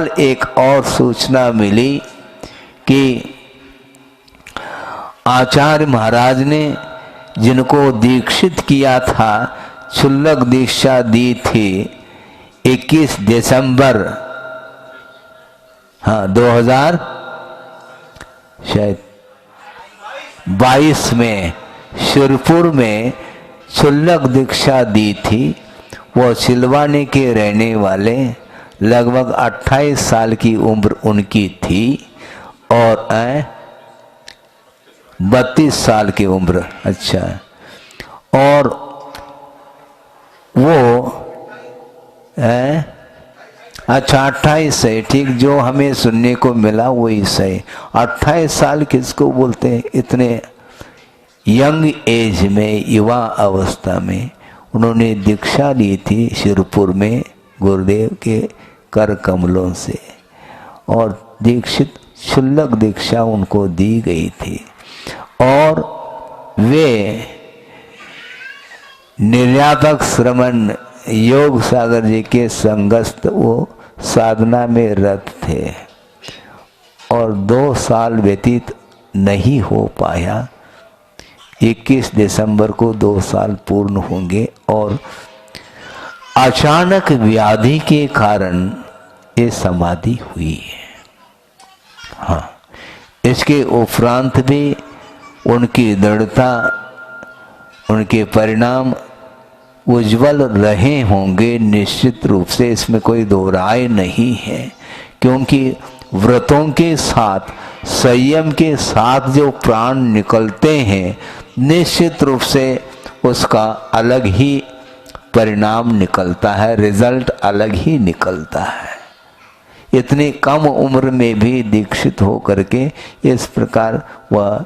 कल एक और सूचना मिली कि आचार्य महाराज ने जिनको दीक्षित किया था, क्षुल्लक दीक्षा दी थी 21 दिसंबर 2022 में शिरपुर में क्षुल्लक दीक्षा दी थी। वो सिलवानी के रहने वाले, लगभग 28 साल की उम्र उनकी थी और 32 साल की उम्र। अच्छा, और वो अच्छा 28 है, ठीक, जो हमें सुनने को मिला वही सही। 28 साल किसको बोलते हैं? इतने यंग एज में, युवा अवस्था में उन्होंने दीक्षा ली थी शिरपुर में गुरुदेव के कर कमलों से, और दीक्षित क्षुल्लक दीक्षा उनको दी गई थी। और वे निर्यातक श्रमण योग सागर जी के संगस्थ वो साधना में रत थे और 2 साल व्यतीत नहीं हो पाया। 21 दिसंबर को 2 साल पूर्ण होंगे और अचानक व्याधि के कारण ये समाधि हुई है। हाँ, इसके उपरांत भी उनकी दृढ़ता, उनके परिणाम उज्जवल रहे होंगे निश्चित रूप से, इसमें कोई दो राय नहीं है। क्योंकि व्रतों के साथ, संयम के साथ जो प्राण निकलते हैं, निश्चित रूप से उसका अलग ही परिणाम निकलता है, रिजल्ट अलग ही निकलता है। इतनी कम उम्र में भी दीक्षित हो करके इस प्रकार वह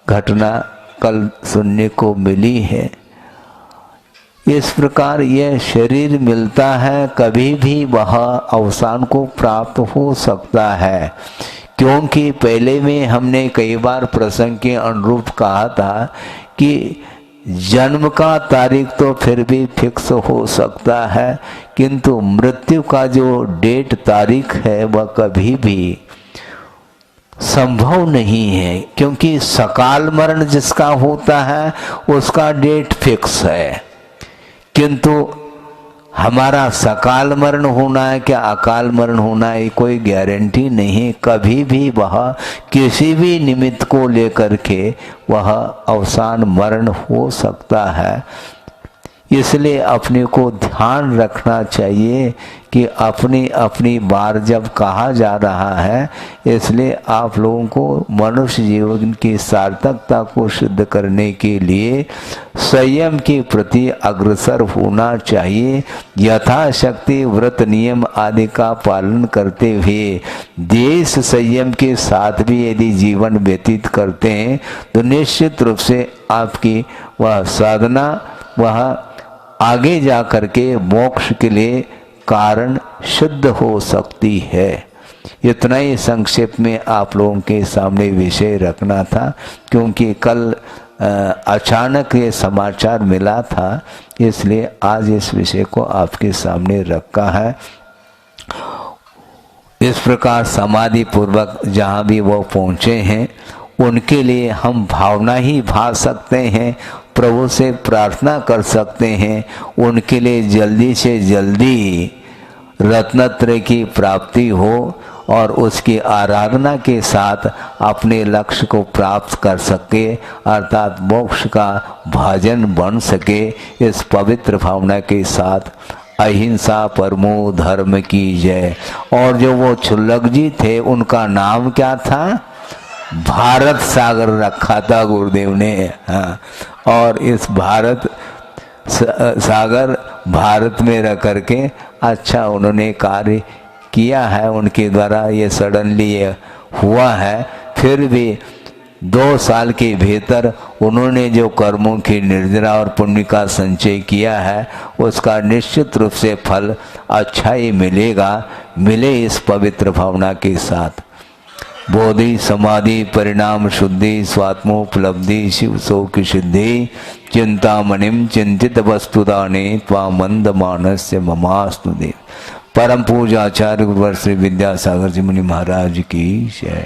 घटना कल सुनने को मिली है। इस प्रकार यह शरीर मिलता है, कभी भी वह अवसान को प्राप्त हो सकता है। क्योंकि पहले में हमने कई बार प्रसंग के अनुरूप कहा था कि जन्म का तारीख तो फिर भी फिक्स हो सकता है, किंतु मृत्यु का जो डेट तारीख है वह कभी भी संभव नहीं है। क्योंकि सकाल मरण जिसका होता है उसका डेट फिक्स है, किंतु हमारा सकाल मरण होना है क्या अकाल मरण होना है कोई गारंटी नहीं। कभी भी वह किसी भी निमित्त को लेकर के वह अवसान मरण हो सकता है। इसलिए अपने को ध्यान रखना चाहिए कि अपनी अपनी बार जब कहा जा रहा है, इसलिए आप लोगों को मनुष्य जीवन की सार्थकता को सिद्ध करने के लिए संयम के प्रति अग्रसर होना चाहिए। यथाशक्ति व्रत नियम आदि का पालन करते हुए देश संयम के साथ भी यदि जीवन व्यतीत करते हैं तो निश्चित रूप से आपकी वह साधना वह आगे जा करके मोक्ष के लिए कारण सिद्ध हो सकती है। इतना ही संक्षेप में आप लोगों के सामने विषय रखना था, क्योंकि कल अचानक ये समाचार मिला था, इसलिए आज इस विषय को आपके सामने रखा है। इस प्रकार समाधि पूर्वक जहाँ भी वो पहुँचे हैं उनके लिए हम भावना ही भा सकते हैं, प्रभु से प्रार्थना कर सकते हैं, उनके लिए जल्दी से जल्दी रत्नत्रय की प्राप्ति हो और उसकी आराधना के साथ अपने लक्ष्य को प्राप्त कर सके, अर्थात मोक्ष का भाजन बन सके। इस पवित्र भावना के साथ अहिंसा परमो धर्म की जय। और जो वो क्षुल्लक जी थे उनका नाम क्या था? भारत सागर रखा था गुरुदेव ने। हाँ, और इस भारत सागर भारत में रह करके अच्छा उन्होंने कार्य किया है, उनके द्वारा ये सडनली हुआ है। फिर भी 2 साल के भीतर उन्होंने जो कर्मों की निर्जरा और पुण्य का संचय किया है उसका निश्चित रूप से फल अच्छा ही मिलेगा। मिले इस पवित्र भावना के साथ। बोधि समाधि परिणाम शुद्धि स्वात्मोपलब्धि शिव शोक सिद्धि चिंतामणिम चिंतित वस्तुदाने त्वा मंद मानस्य ममास्तु देव। परम पूज्य आचार्य गुरुवर श्री विद्यासागर जी मुनि महाराज की जय।